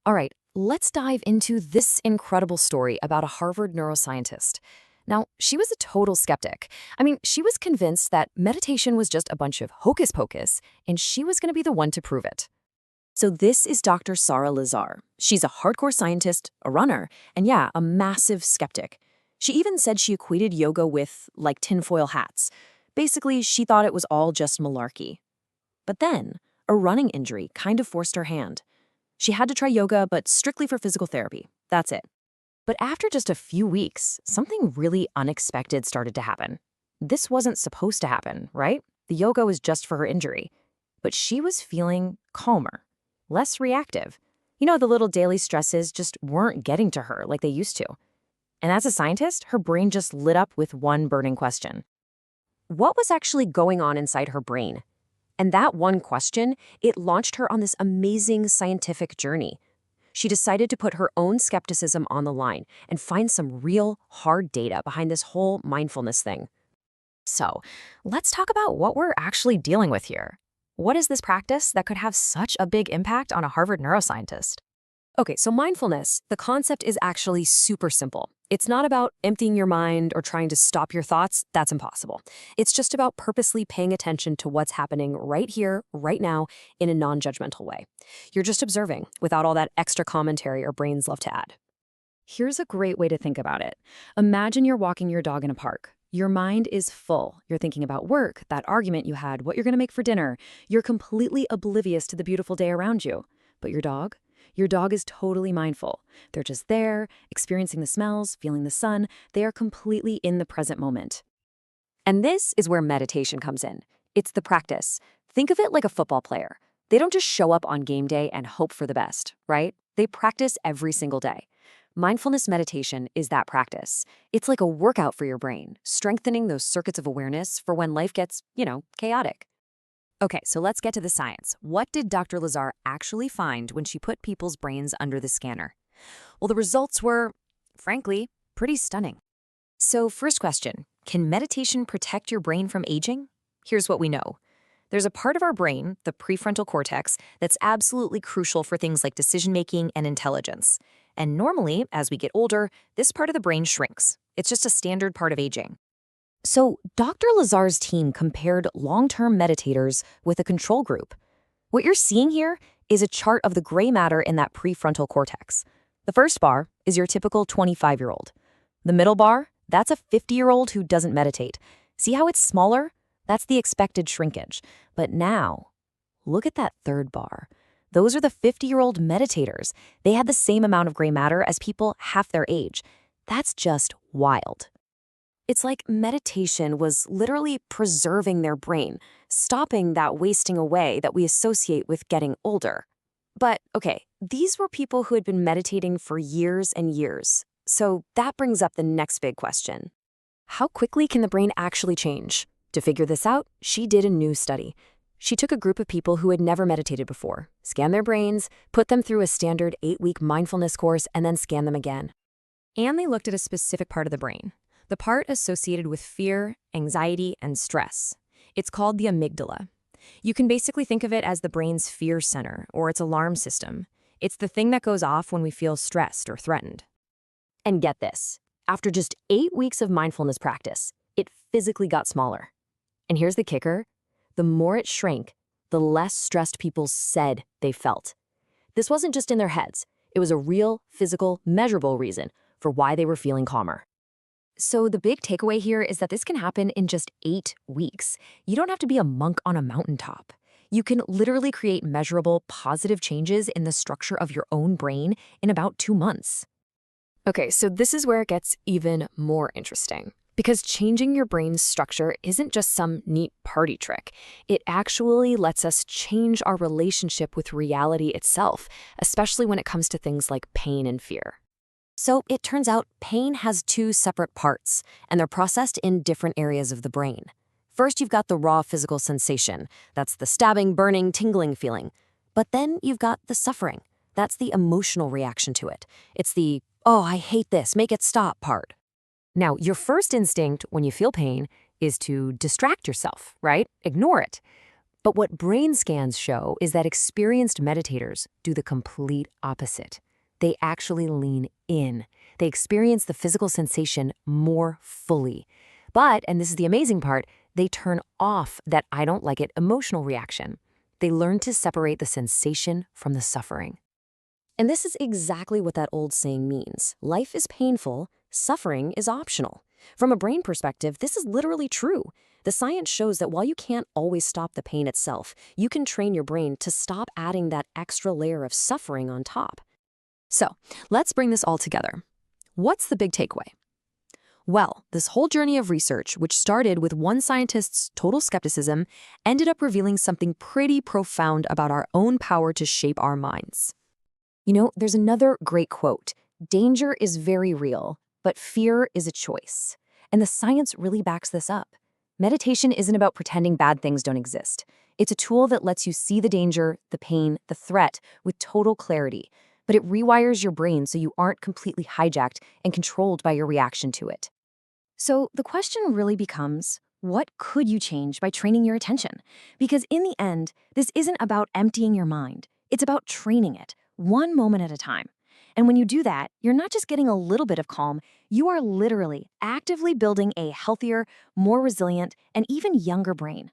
All right, let's dive into this incredible story about a Harvard neuroscientist. Now, she was a total skeptic. She was convinced that meditation was just a bunch of hocus pocus, and she was going to be the one to prove it. So this is Dr. Sara Lazar. She's a hardcore scientist, a runner, and yeah, a massive skeptic. She even said she equated yoga with, like, tinfoil hats. Basically, she thought it was all just malarkey. But then, a running injury kind of forced her hand. She had to try yoga, but strictly for physical therapy. That's it. But after just a few weeks, something really unexpected started to happen. This wasn't supposed to happen, right? The yoga was just for her injury. But she was feeling calmer, less reactive. The little daily stresses just weren't getting to her like they used to. And as a scientist, her brain just lit up with one burning question. What was actually going on inside her brain? And that one question, it launched her on this amazing scientific journey. She decided to put her own skepticism on the line and find some real, hard data behind this whole mindfulness thing. So, let's talk about what we're actually dealing with here. What is this practice that could have such a big impact on a Harvard neuroscientist? Okay, so mindfulness, the concept is actually super simple. It's not about emptying your mind or trying to stop your thoughts. That's impossible. It's just about purposely paying attention to what's happening right here, right now, in a non-judgmental way. You're just observing without all that extra commentary our brains love to add. Here's a great way to think about it. Imagine you're walking your dog in a park. Your mind is full. You're thinking about work, that argument you had, what you're going to make for dinner. You're completely oblivious to the beautiful day around you. But your dog? Your dog is totally mindful. They're just there, experiencing the smells, feeling the sun. They are completely in the present moment. And this is where meditation comes in. It's the practice. Think of it like a football player. They don't just show up on game day and hope for the best, right? They practice every single day. Mindfulness meditation is that practice. It's like a workout for your brain, strengthening those circuits of awareness for when life gets, chaotic. Okay, so let's get to the science. What did Dr. Lazar actually find when she put people's brains under the scanner? Well, the results were, frankly, pretty stunning. So first question, can meditation protect your brain from aging? Here's what we know. There's a part of our brain, the prefrontal cortex, that's absolutely crucial for things like decision-making and intelligence. And normally, as we get older, this part of the brain shrinks. It's just a standard part of aging. So Dr. Lazar's team compared long-term meditators with a control group. What you're seeing here is a chart of the gray matter in that prefrontal cortex. The first bar is your typical 25-year-old. The middle bar, that's a 50-year-old who doesn't meditate. See how it's smaller? That's the expected shrinkage. But now, look at that third bar. Those are the 50-year-old meditators. They had the same amount of gray matter as people half their age. That's just wild. It's like meditation was literally preserving their brain, stopping that wasting away that we associate with getting older. But okay, these were people who had been meditating for years and years. So that brings up the next big question. How quickly can the brain actually change? To figure this out, she did a new study. She took a group of people who had never meditated before, scanned their brains, put them through a standard 8-week mindfulness course, and then scanned them again. And they looked at a specific part of the brain. The part associated with fear, anxiety, and stress. It's called the amygdala. You can basically think of it as the brain's fear center, or its alarm system. It's the thing that goes off when we feel stressed or threatened. And get this, after just 8 weeks of mindfulness practice, it physically got smaller. And here's the kicker, the more it shrank, the less stressed people said they felt. This wasn't just in their heads, it was a real, physical, measurable reason for why they were feeling calmer. So the big takeaway here is that this can happen in just 8 weeks. You don't have to be a monk on a mountaintop. You can literally create measurable, positive changes in the structure of your own brain in about 2 months. Okay, so this is where it gets even more interesting. Because changing your brain's structure isn't just some neat party trick. It actually lets us change our relationship with reality itself, especially when it comes to things like pain and fear. So it turns out pain has 2 separate parts, and they're processed in different areas of the brain. First, you've got the raw physical sensation. That's the stabbing, burning, tingling feeling. But then you've got the suffering. That's the emotional reaction to it. It's the, oh, I hate this, make it stop part. Now, your first instinct when you feel pain is to distract yourself, right? Ignore it. But what brain scans show is that experienced meditators do the complete opposite. They actually lean in. They experience the physical sensation more fully. But, and this is the amazing part, they turn off that I don't like it emotional reaction. They learn to separate the sensation from the suffering. And this is exactly what that old saying means. Life is painful, suffering is optional. From a brain perspective, this is literally true. The science shows that while you can't always stop the pain itself, you can train your brain to stop adding that extra layer of suffering on top. So, let's bring this all together. What's the big takeaway? Well, this whole journey of research, which started with one scientist's total skepticism, ended up revealing something pretty profound about our own power to shape our minds. You know, there's another great quote. Danger is very real, but fear is a choice. And the science really backs this up. Meditation isn't about pretending bad things don't exist. It's a tool that lets you see the danger, the pain, the threat with total clarity, but it rewires your brain so you aren't completely hijacked and controlled by your reaction to it. So the question really becomes, what could you change by training your attention? Because in the end, this isn't about emptying your mind. It's about training it, one moment at a time. And when you do that, you're not just getting a little bit of calm, you are literally actively building a healthier, more resilient, and even younger brain.